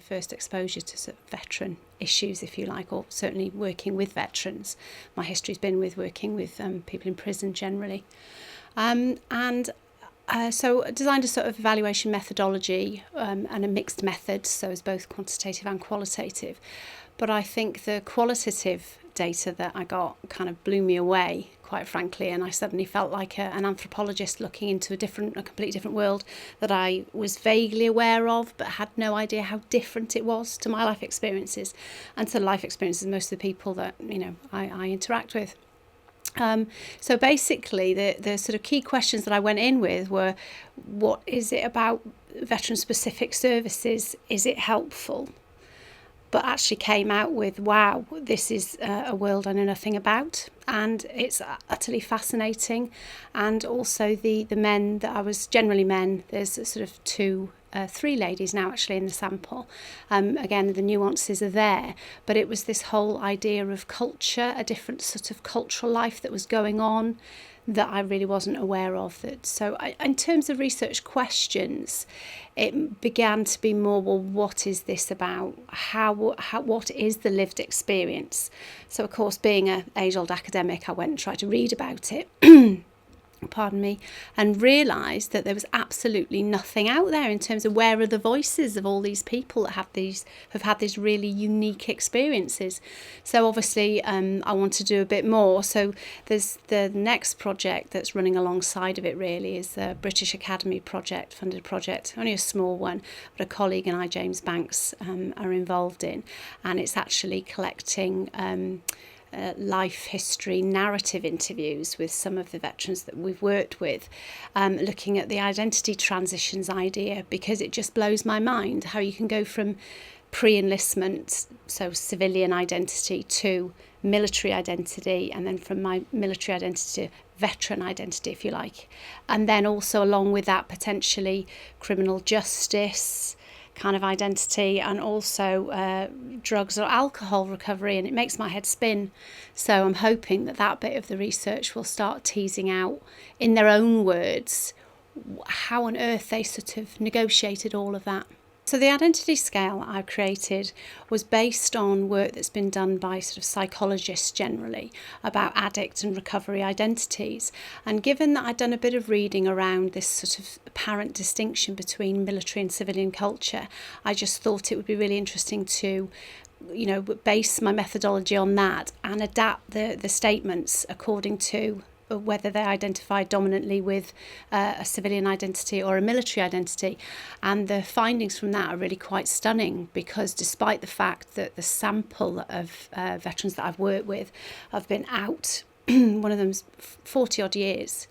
first exposure to sort of veteran issues, if you like, or certainly working with veterans. My history's been with working with people in prison generally. So I designed a sort of evaluation methodology and a mixed method, so it's both quantitative and qualitative. But I think the qualitative data that I got kind of blew me away, quite frankly, and I suddenly felt like an anthropologist looking into a completely different world that I was vaguely aware of, but had no idea how different it was to my life experiences and to the life experiences of most of the people that I interact with. So basically, the sort of key questions that I went in with were, what is it about veteran-specific services? Is it helpful? But actually came out with, wow, this is a world I know nothing about, and it's utterly fascinating. And also the men that I was, generally men, there's sort of three ladies now actually in the sample. Again, the nuances are there, but it was this whole idea of culture, a different sort of cultural life that was going on that I really wasn't aware of. So in terms of research questions, it began to be more, well, what is this about? What is the lived experience? So of course, being an age-old academic, I went and tried to read about it. Pardon me, and realised that there was absolutely nothing out there in terms of where are the voices of all these people that have had these really unique experiences. So obviously I want to do a bit more. So there's the next project that's running alongside of it really is the British Academy funded project, only a small one, but a colleague and I, James Banks, are involved in, and it's actually collecting life history narrative interviews with some of the veterans that we've worked with, looking at the identity transitions idea, because it just blows my mind how you can go from pre-enlistment, so civilian identity, to military identity, and then from my military identity to veteran identity, if you like, and then also along with that potentially criminal justice kind of identity, and also drugs or alcohol recovery, and it makes my head spin. So I'm hoping that bit of the research will start teasing out in their own words how on earth they sort of negotiated all of that. So the identity scale I've created was based on work that's been done by sort of psychologists generally about addict and recovery identities. And given that I'd done a bit of reading around this sort of apparent distinction between military and civilian culture, I just thought it would be really interesting to base my methodology on that and adapt the statements according to whether they identify dominantly with a civilian identity or a military identity. And the findings from that are really quite stunning, because despite the fact that the sample of veterans that I've worked with have been out, one of them's 40 odd years,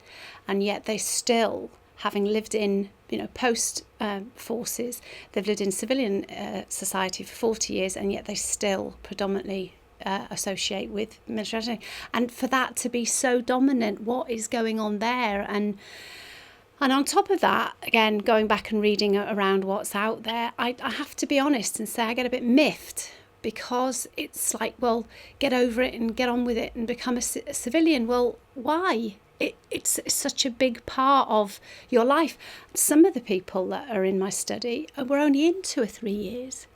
and yet they still, having lived in post forces, they've lived in civilian society for 40 years, and yet they still predominantly associate with military identity. And for that to be so dominant, what is going on there? And on top of that, again, going back and reading around what's out there, I have to be honest and say I get a bit miffed, because it's like, well, get over it and get on with it and become a civilian. Well, why? It's such a big part of your life. Some of the people that are in my study were only in 2 or 3 years.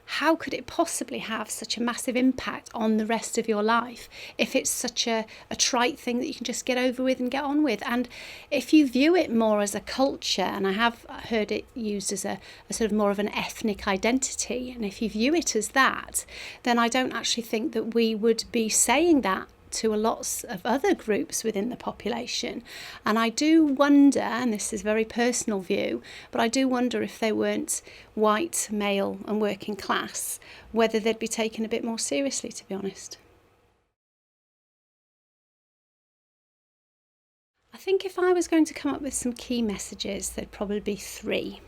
How could it possibly have such a massive impact on the rest of your life if it's such a trite thing that you can just get over with and get on with? And if you view it more as a culture, and I have heard it used as a sort of more of an ethnic identity, and if you view it as that, then I don't actually think that we would be saying that to a lots of other groups within the population. And I do wonder, and this is a very personal view, but I do wonder if they weren't white, male and working class, whether they'd be taken a bit more seriously, to be honest. I think if I was going to come up with some key messages, there'd probably be 3.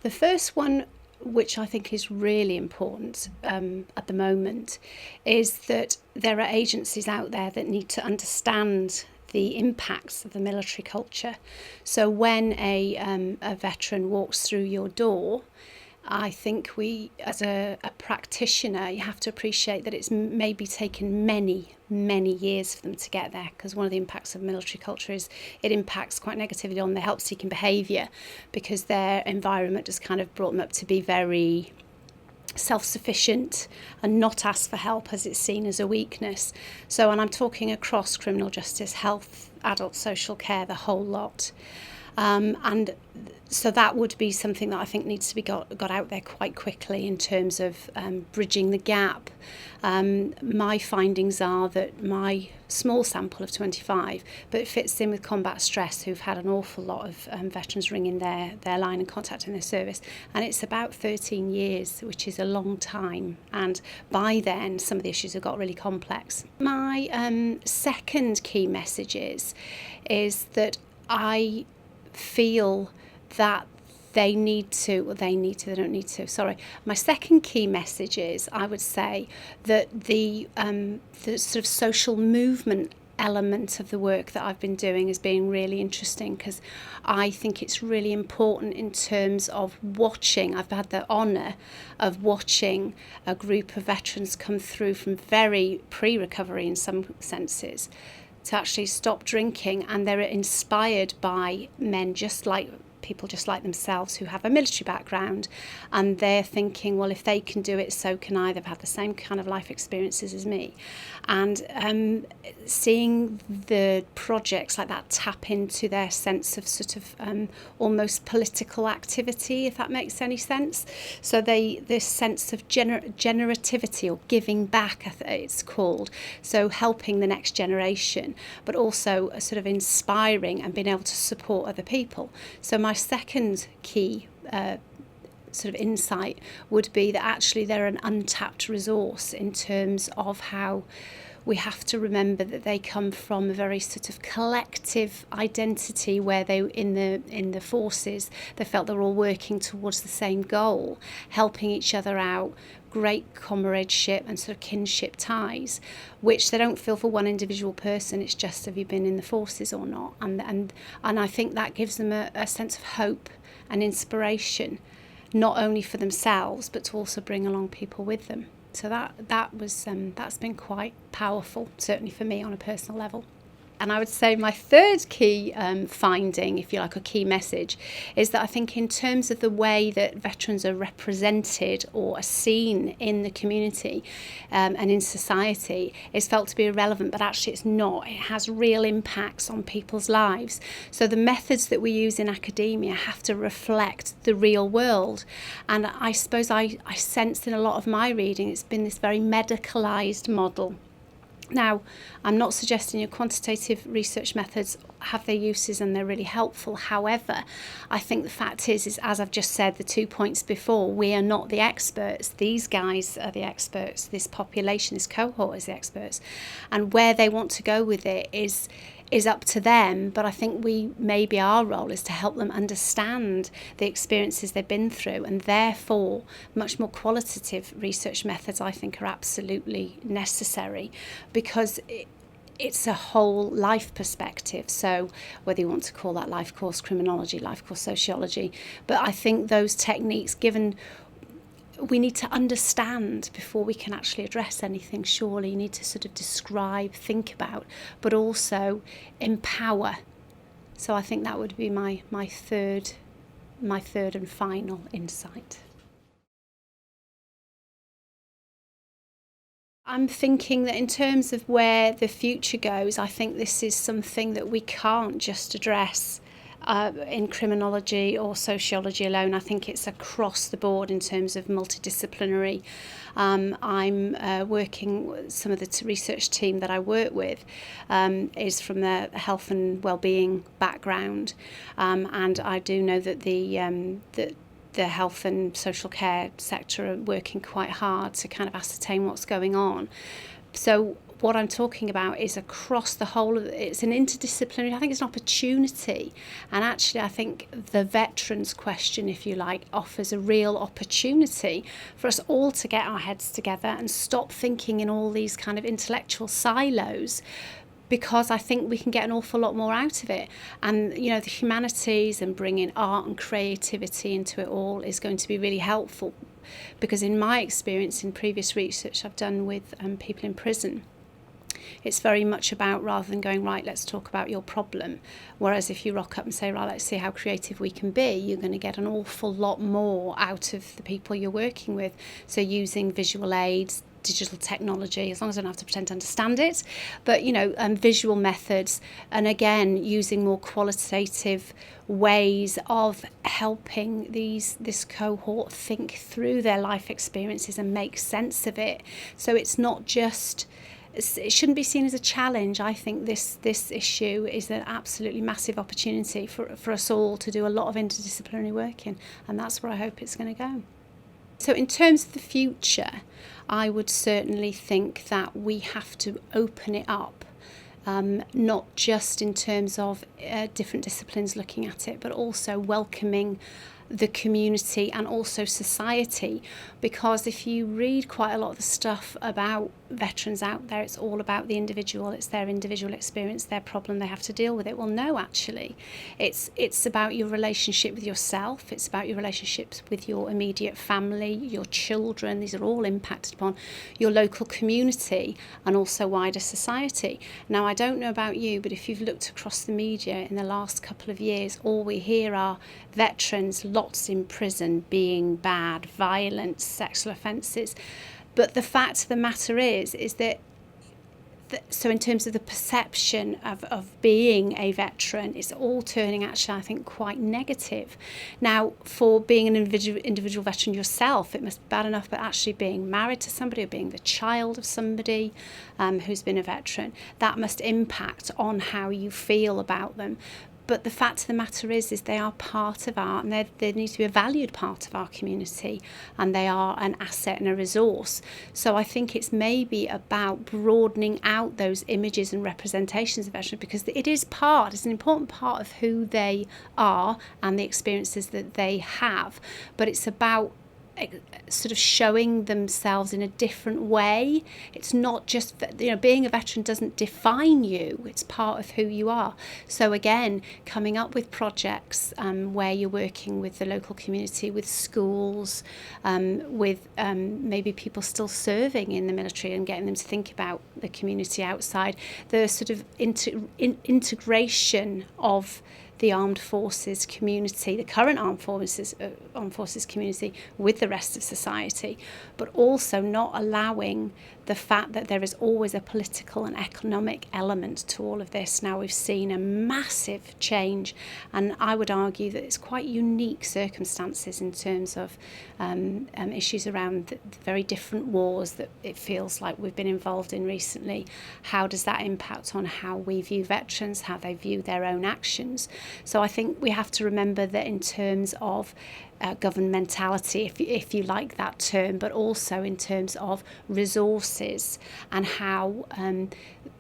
The first one, which I think is really important at the moment, is that there are agencies out there that need to understand the impacts of the military culture. So when a veteran walks through your door, I think we, as a practitioner, you have to appreciate that it's maybe taken many years for them to get there, because one of the impacts of military culture is it impacts quite negatively on their help-seeking behaviour, because their environment has kind of brought them up to be very self-sufficient and not ask for help as it's seen as a weakness. So, and I'm talking across criminal justice, health, adult social care, the whole lot. And so that would be something that I think needs to be got out there quite quickly in terms of bridging the gap. My findings are that my small sample of 25, but it fits in with combat stress, who've had an awful lot of veterans ringing their line and contacting their service, and it's about 13 years, which is a long time, and by then some of the issues have got really complex. My second key message is that I feel that they don't need to. Sorry. My second key message is, I would say, that the sort of social movement element of the work that I've been doing is being really interesting, because I think it's really important in terms of watching. I've had the honour of watching a group of veterans come through from very pre-recovery in some senses to actually stop drinking, and they're inspired by people just like themselves who have a military background, and they're thinking, well, if they can do it, so can I. They've had the same kind of life experiences as me, and seeing the projects like that tap into their sense of sort of almost political activity, if that makes any sense. So this sense of generativity, or giving back, it's called, so helping the next generation, but also sort of inspiring and being able to support other people. So my second key sort of insight would be that actually they're an untapped resource in terms of how we have to remember that they come from a very sort of collective identity, where they in the forces they felt they were all working towards the same goal, helping each other out, great comradeship and sort of kinship ties, which they don't feel for one individual person. It's just, have you been in the forces or not? And I think that gives them a sense of hope and inspiration, not only for themselves, but to also bring along people with them. So that's been quite powerful, certainly for me on a personal level. And I would say my third key finding, if you like, a key message, is that I think in terms of the way that veterans are represented or are seen in the community and in society, is felt to be irrelevant, but actually it's not. It has real impacts on people's lives. So the methods that we use in academia have to reflect the real world. And I suppose I sensed in a lot of my reading, it's been this very medicalised model. Now, I'm not suggesting your quantitative research methods have their uses and they're really helpful. However, I think the fact is as I've just said, the 2 points before, we are not the experts. These guys are the experts. This population, this cohort is the experts. And where they want to go with it is up to them, but I think maybe our role is to help them understand the experiences they've been through, and therefore much more qualitative research methods I think are absolutely necessary, because it's a whole life perspective. So whether you want to call that life course criminology, life course sociology, but I think those techniques, given we need to understand before we can actually address anything. Surely you need to sort of describe, think about, but also empower. So I think that would be my third and final insight. I'm thinking that in terms of where the future goes, I think this is something that we can't just address in criminology or sociology alone. I think it's across the board in terms of multidisciplinary. I'm working with some of the research team that I work with is from the health and well-being background, and I do know that the health and social care sector are working quite hard to kind of ascertain what's going on. So what I'm talking about is across the whole of it. It's an interdisciplinary, I think it's an opportunity. And actually, I think the veterans question, if you like, offers a real opportunity for us all to get our heads together and stop thinking in all these kind of intellectual silos, because I think we can get an awful lot more out of it. And, you know, the humanities and bringing art and creativity into it all is going to be really helpful. Because in my experience in previous research I've done with people in prison, It's very much about, rather than going, right, let's talk about your problem. Whereas if you rock up and say, right, let's see how creative we can be, you're going to get an awful lot more out of the people you're working with. So using visual aids, digital technology, as long as I don't have to pretend to understand it, but visual methods, and again using more qualitative ways of helping this cohort think through their life experiences and make sense of it. So it's not just, it shouldn't be seen as a challenge. I think this issue is an absolutely massive opportunity for us all to do a lot of interdisciplinary work in, and that's where I hope it's going to go. So in terms of the future, I would certainly think that we have to open it up, not just in terms of different disciplines looking at it, but also welcoming the community and also society, because if you read quite a lot of the stuff about veterans out there, it's all about the individual, it's their individual experience, their problem, they have to deal with it. Well, no, actually, it's about your relationship with yourself, it's about your relationships with your immediate family, your children. These are all impacted upon, your local community and also wider society. Now, I don't know about you, but if you've looked across the media in the last couple of years, all we hear are veterans, lots in prison, being bad, violence, sexual offences. But the fact of the matter is that so in terms of the perception of being a veteran, it's all turning actually, I think, quite negative. Now, for being an individual veteran yourself, it must be bad enough, but actually being married to somebody or being the child of somebody who's been a veteran, that must impact on how you feel about them. But the fact of the matter is they are part of our, and they need to be a valued part of our community, and they are an asset and a resource. So I think it's maybe about broadening out those images and representations of veterans, because it's an important part of who they are and the experiences that they have. But it's about sort of showing themselves in a different way. It's not just that, being a veteran doesn't define you, it's part of who you are. So again, coming up with projects where you're working with the local community, with schools, with maybe people still serving in the military, and getting them to think about the community outside, the sort of integration of the armed forces community, the current armed forces community, with the rest of society, but also not allowing the fact that there is always a political and economic element to all of this. Now, we've seen a massive change, and I would argue that it's quite unique circumstances in terms of issues around the very different wars that it feels like we've been involved in recently. How does that impact on how we view veterans, how they view their own actions? So I think we have to remember that in terms of governmentality, if you like that term, but also in terms of resources and how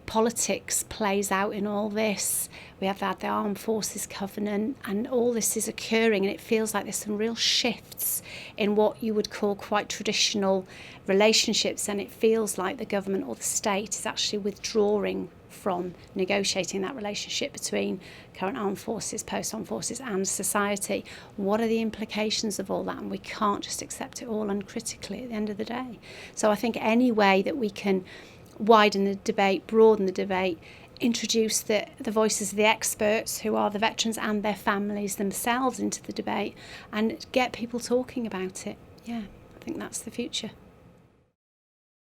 politics plays out in all this. We have had the Armed Forces Covenant, and all this is occurring, and it feels like there's some real shifts in what you would call quite traditional relationships, and it feels like the government or the state is actually withdrawing from negotiating that relationship between current armed forces, post-armed forces and society. What are the implications of all that? And we can't just accept it all uncritically at the end of the day. So I think any way that we can widen the debate, broaden the debate, introduce the voices of the experts who are the veterans and their families themselves into the debate, and get people talking about it. Yeah, I think that's the future.